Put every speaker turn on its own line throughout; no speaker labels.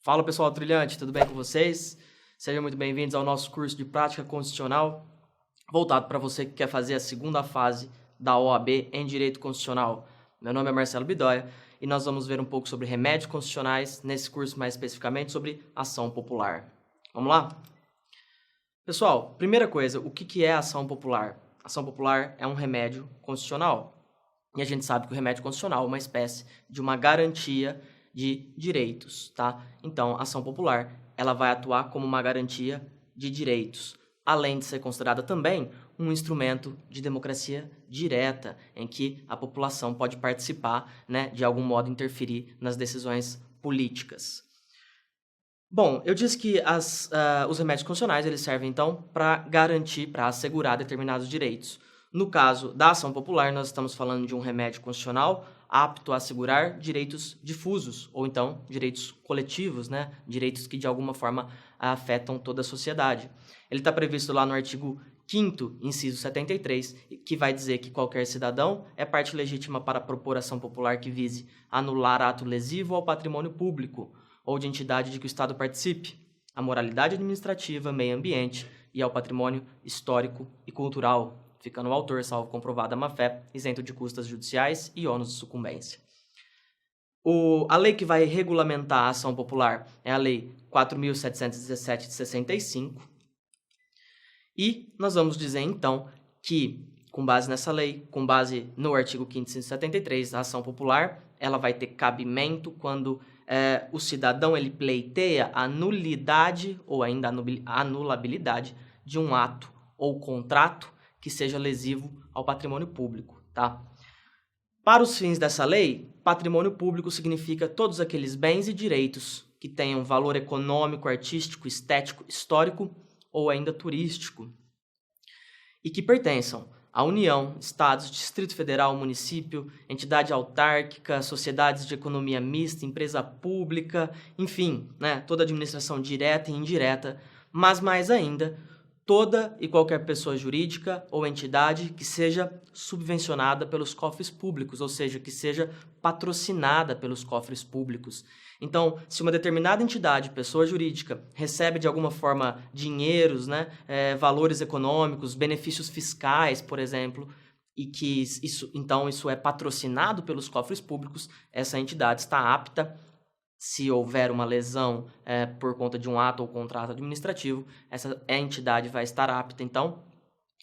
Fala pessoal trilhante, tudo bem com vocês? Sejam muito bem-vindos ao nosso curso de Prática Constitucional, voltado para você que quer fazer a segunda fase da OAB em Direito Constitucional. Meu nome é Marcelo Bidóia e nós vamos ver um pouco sobre remédios constitucionais, nesse curso mais especificamente sobre ação popular. Vamos lá? Pessoal, primeira coisa, o que é ação popular? Ação popular é um remédio constitucional. E a gente sabe que o remédio constitucional é uma espécie de uma garantia de direitos, tá? Então, a ação popular, ela vai atuar como uma garantia de direitos, além de ser considerada também um instrumento de democracia direta, em que a população pode participar, né, de algum modo interferir nas decisões políticas. Bom, eu disse que os remédios constitucionais, eles servem, então, para garantir, para assegurar determinados direitos. No caso da ação popular, nós estamos falando de um remédio constitucional apto a assegurar direitos difusos, ou então direitos coletivos, né? Direitos que de alguma forma afetam toda a sociedade. Ele está previsto lá no artigo 5º, inciso 73, que vai dizer que qualquer cidadão é parte legítima para propor ação popular que vise anular ato lesivo ao patrimônio público ou de entidade de que o Estado participe, à moralidade administrativa, meio ambiente e ao patrimônio histórico e cultural, ficando o autor, salvo comprovada má-fé, isento de custas judiciais e ônus de sucumbência. A lei que vai regulamentar a ação popular é a Lei 4.717 de 65. E nós vamos dizer, então, que, com base nessa lei, com base no artigo 5º, inciso 73, a ação popular ela vai ter cabimento quando o cidadão ele pleiteia a nulidade ou ainda a anulabilidade de um ato ou contrato que seja lesivo ao patrimônio público, tá? Para os fins dessa lei, patrimônio público significa todos aqueles bens e direitos que tenham valor econômico, artístico, estético, histórico ou ainda turístico e que pertençam à União, Estados, Distrito Federal, município, entidade autárquica, sociedades de economia mista, empresa pública, enfim, né, toda administração direta e indireta, mas mais ainda, toda e qualquer pessoa jurídica ou entidade que seja subvencionada pelos cofres públicos, ou seja, que seja patrocinada pelos cofres públicos. Então, se uma determinada entidade, pessoa jurídica, recebe de alguma forma dinheiros, né, valores econômicos, benefícios fiscais, por exemplo, e que isso é patrocinado pelos cofres públicos, essa entidade está apta, se houver uma lesão por conta de um ato ou contrato administrativo, essa entidade vai estar apta, então,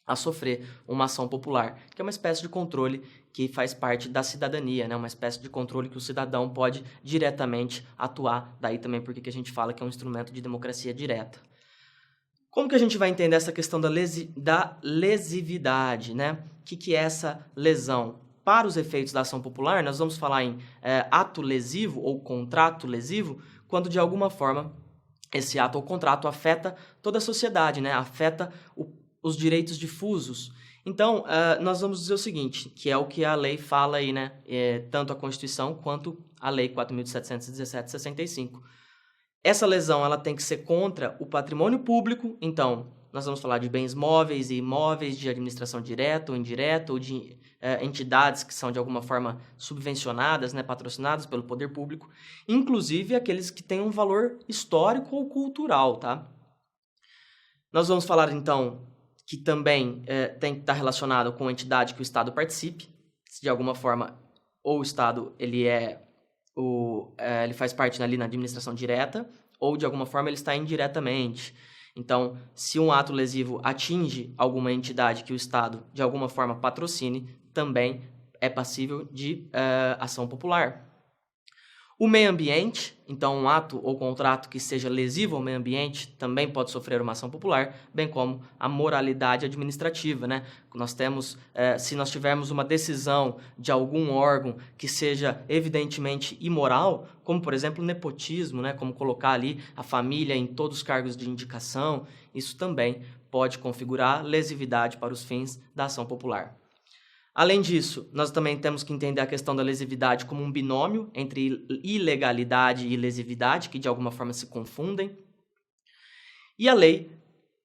a sofrer uma ação popular, que é uma espécie de controle que faz parte da cidadania, né? Uma espécie de controle que o cidadão pode diretamente atuar, daí também porque a gente fala que é um instrumento de democracia direta. Como que a gente vai entender essa questão da lesividade, né? O que é essa lesão? Para os efeitos da ação popular, nós vamos falar em ato lesivo ou contrato lesivo, quando de alguma forma esse ato ou contrato afeta toda a sociedade, né? Afeta os direitos difusos. Então, nós vamos dizer o seguinte, que é o que a lei fala aí, né? Tanto a Constituição quanto a Lei 4.717 de 65. Essa lesão ela tem que ser contra o patrimônio público, então nós vamos falar de bens móveis e imóveis, de administração direta ou indireta, ou de entidades que são de alguma forma subvencionadas, né, patrocinadas pelo poder público, inclusive aqueles que têm um valor histórico ou cultural, tá? Nós vamos falar então que também tem que estar relacionado com a entidade que o Estado participe, se de alguma forma ou o Estado ele faz parte ali na administração direta, ou de alguma forma ele está indiretamente. Então, se um ato lesivo atinge alguma entidade que o Estado de alguma forma patrocine, também é passível de ação popular. O meio ambiente, então um ato ou contrato que seja lesivo ao meio ambiente também pode sofrer uma ação popular, bem como a moralidade administrativa, né? Nós temos, se nós tivermos uma decisão de algum órgão que seja evidentemente imoral, como por exemplo o nepotismo, né? Como colocar ali a família em todos os cargos de indicação, isso também pode configurar lesividade para os fins da ação popular. Além disso, nós também temos que entender a questão da lesividade como um binômio entre ilegalidade e lesividade, que de alguma forma se confundem. E a lei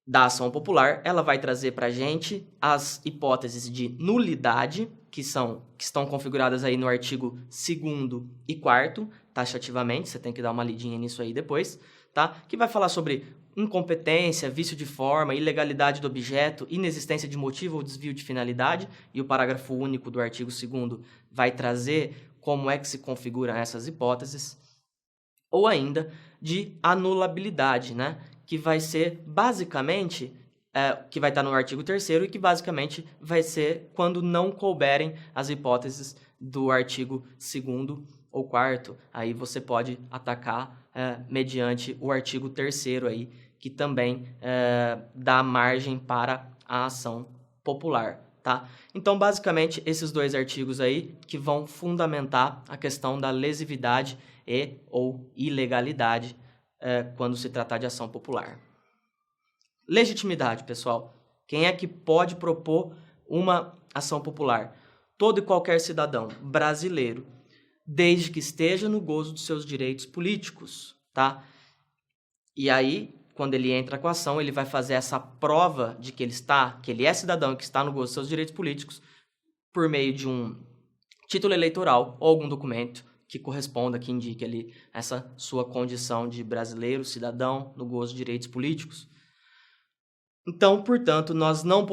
da ação popular, ela vai trazer para a gente as hipóteses de nulidade, que estão configuradas aí no artigo 2º e 4º, taxativamente, você tem que dar uma lidinha nisso aí depois, tá? Que vai falar sobre incompetência, vício de forma, ilegalidade do objeto, inexistência de motivo ou desvio de finalidade, e o parágrafo único do artigo 2º vai trazer como é que se configuram essas hipóteses, ou ainda de anulabilidade, né? Que vai ser basicamente, que vai estar no artigo 3º e que basicamente vai ser quando não couberem as hipóteses do artigo 2º ou 4º, aí você pode atacar mediante o artigo 3º aí, que também dá margem para a ação popular, tá? Então, basicamente, esses dois artigos aí que vão fundamentar a questão da lesividade e ou ilegalidade quando se tratar de ação popular. Legitimidade, pessoal. Quem é que pode propor uma ação popular? Todo e qualquer cidadão brasileiro, desde que esteja no gozo dos seus direitos políticos, tá? E aí, quando ele entra com a ação, ele vai fazer essa prova de que ele é cidadão e que está no gozo dos seus direitos políticos por meio de um título eleitoral ou algum documento que corresponda, que indique ali essa sua condição de brasileiro, cidadão, no gozo de direitos políticos. Então, portanto, nós não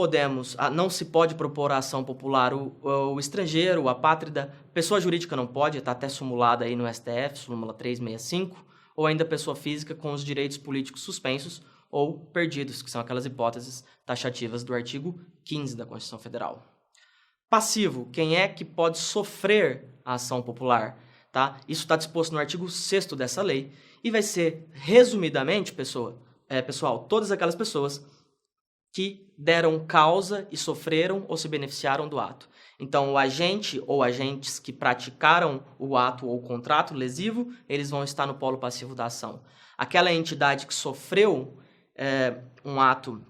se pode propor a ação popular o estrangeiro, o apátrida, pessoa jurídica não pode, está até simulada aí no STF, súmula 365, ou ainda pessoa física com os direitos políticos suspensos ou perdidos, que são aquelas hipóteses taxativas do artigo 15 da Constituição Federal. Passivo, quem é que pode sofrer a ação popular? Tá? Isso está disposto no artigo 6º dessa lei e vai ser, resumidamente, pessoal, todas aquelas pessoas que deram causa e sofreram ou se beneficiaram do ato. Então, o agente ou agentes que praticaram o ato ou o contrato lesivo, eles vão estar no polo passivo da ação. Aquela entidade que sofreu um ato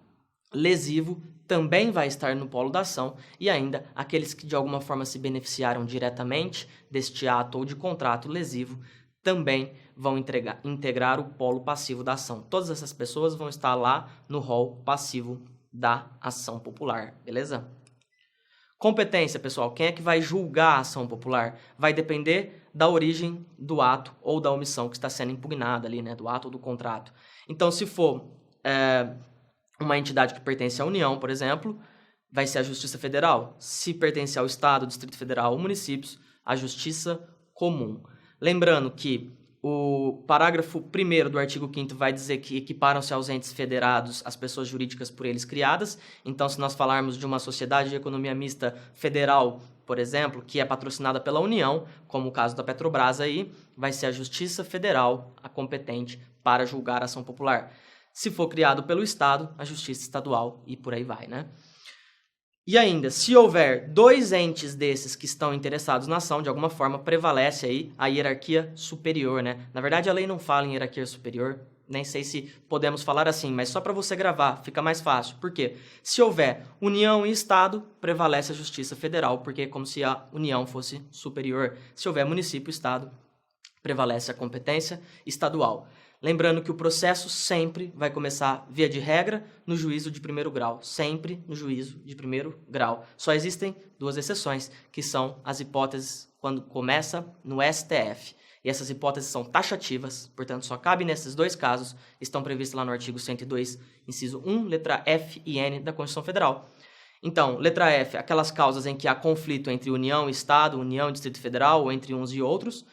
lesivo também vai estar no polo da ação, e ainda aqueles que de alguma forma se beneficiaram diretamente deste ato ou de contrato lesivo também vão integrar o polo passivo da ação. Todas essas pessoas vão estar lá no rol passivo da ação popular, beleza? Competência, pessoal. Quem é que vai julgar a ação popular? Vai depender da origem do ato ou da omissão que está sendo impugnada ali, né? Do ato ou do contrato. Então, se for uma entidade que pertence à União, por exemplo, vai ser a Justiça Federal. Se pertence ao Estado, Distrito Federal ou municípios, a Justiça Comum. Lembrando que o parágrafo 1º do artigo 5º vai dizer que equiparam-se aos entes federados as pessoas jurídicas por eles criadas. Então, se nós falarmos de uma sociedade de economia mista federal, por exemplo, que é patrocinada pela União, como o caso da Petrobras aí, vai ser a Justiça Federal a competente para julgar a ação popular. Se for criado pelo Estado, a Justiça Estadual e por aí vai, né? E ainda, se houver dois entes desses que estão interessados na ação, de alguma forma prevalece aí a hierarquia superior, né? Na verdade, a lei não fala em hierarquia superior, nem sei se podemos falar assim, mas só para você gravar, fica mais fácil. Por quê? Se houver União e Estado, prevalece a Justiça Federal, porque é como se a União fosse superior. Se houver município e Estado, prevalece a competência estadual. Lembrando que o processo sempre vai começar, via de regra, no juízo de primeiro grau. Sempre no juízo de primeiro grau. Só existem duas exceções, que são as hipóteses quando começa no STF. E essas hipóteses são taxativas, portanto, só cabe nesses dois casos, estão previstas lá no artigo 102, inciso 1, letra F e N da Constituição Federal. Então, letra F, aquelas causas em que há conflito entre União e Estado, União e Distrito Federal, ou entre uns e outros.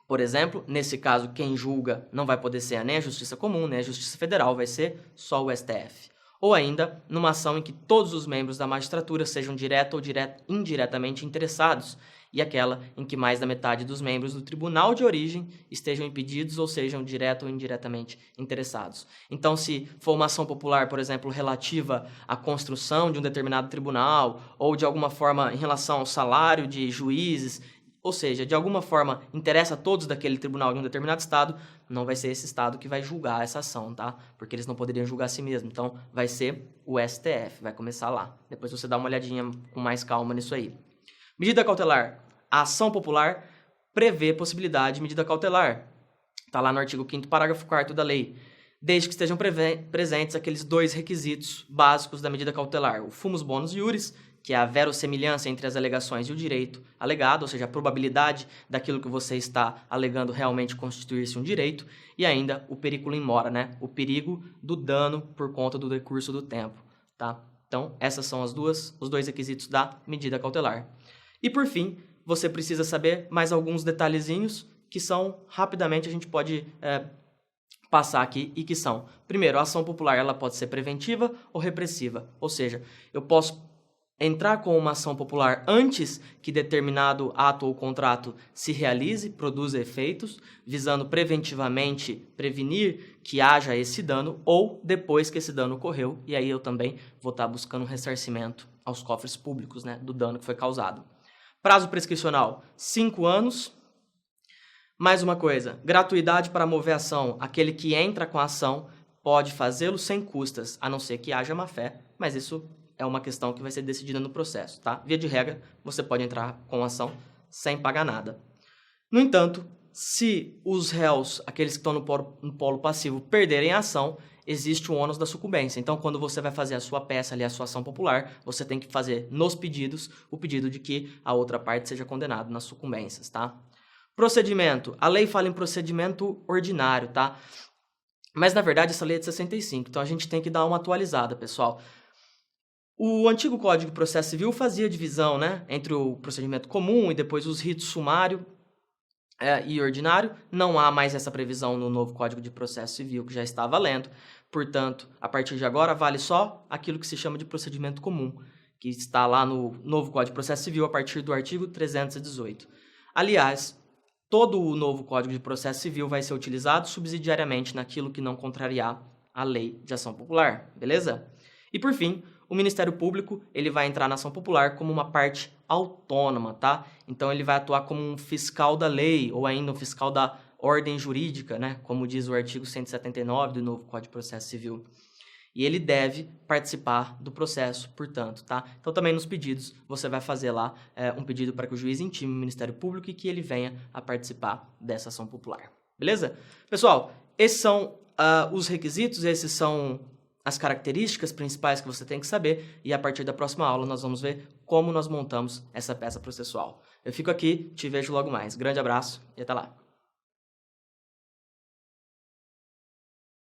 Por exemplo, nesse caso, quem julga não vai poder ser nem a Justiça Comum, nem a Justiça Federal, vai ser só o STF. Ou ainda, numa ação em que todos os membros da magistratura sejam direto ou indiretamente interessados, e aquela em que mais da metade dos membros do tribunal de origem estejam impedidos ou sejam direto ou indiretamente interessados. Então, se for uma ação popular, por exemplo, relativa à construção de um determinado tribunal, ou de alguma forma em relação ao salário de juízes, ou seja, de alguma forma interessa a todos daquele tribunal de um determinado estado, não vai ser esse estado que vai julgar essa ação, tá? Porque eles não poderiam julgar a si mesmos. Então, vai ser o STF, vai começar lá. Depois você dá uma olhadinha com mais calma nisso aí. Medida cautelar. A ação popular prevê possibilidade de medida cautelar. Está lá no artigo 5º, parágrafo 4º da lei. Desde que estejam presentes aqueles dois requisitos básicos da medida cautelar. O fumus bonus iuris, que é a verossemelhança entre as alegações e o direito alegado, ou seja, a probabilidade daquilo que você está alegando realmente constituir-se um direito, e ainda o periculum in mora, né? O perigo do dano por conta do decurso do tempo, tá? Então, essas são os dois requisitos da medida cautelar. E por fim, você precisa saber mais alguns detalhezinhos que são, rapidamente, a gente pode passar aqui e que são, primeiro, a ação popular ela pode ser preventiva ou repressiva, ou seja, eu posso entrar com uma ação popular antes que determinado ato ou contrato se realize, produza efeitos, visando preventivamente prevenir que haja esse dano, ou depois que esse dano ocorreu, e aí eu também vou estar buscando um ressarcimento aos cofres públicos, né, do dano que foi causado. Prazo prescricional, 5 anos. Mais uma coisa, gratuidade para mover a ação. Aquele que entra com a ação pode fazê-lo sem custas, a não ser que haja má-fé, mas isso é uma questão que vai ser decidida no processo, tá? Via de regra, você pode entrar com a ação sem pagar nada. No entanto, se os réus, aqueles que estão no polo passivo, perderem a ação, existe o ônus da sucumbência. Então, quando você vai fazer a sua peça ali, a sua ação popular, você tem que fazer nos pedidos o pedido de que a outra parte seja condenada nas sucumbências, tá? Procedimento. A lei fala em procedimento ordinário, tá? Mas, na verdade, essa lei é de 65, então a gente tem que dar uma atualizada, pessoal. O antigo Código de Processo Civil fazia divisão, né, entre o procedimento comum e depois os ritos sumário e ordinário. Não há mais essa previsão no novo Código de Processo Civil, que já está valendo. Portanto, a partir de agora, vale só aquilo que se chama de procedimento comum, que está lá no novo Código de Processo Civil a partir do artigo 318. Aliás, todo o novo Código de Processo Civil vai ser utilizado subsidiariamente naquilo que não contrariar a lei de ação popular, beleza? E por fim, o Ministério Público ele vai entrar na ação popular como uma parte autônoma, tá? Então ele vai atuar como um fiscal da lei ou ainda um fiscal da ordem jurídica, né? Como diz o artigo 179 do novo Código de Processo Civil. E ele deve participar do processo, portanto, tá? Então, também nos pedidos, você vai fazer lá um pedido para que o juiz intime o Ministério Público e que ele venha a participar dessa ação popular. Beleza? Pessoal, esses são os requisitos, esses são as características principais que você tem que saber e a partir da próxima aula nós vamos ver como nós montamos essa peça processual. Eu fico aqui, te vejo logo mais. Grande abraço e até lá!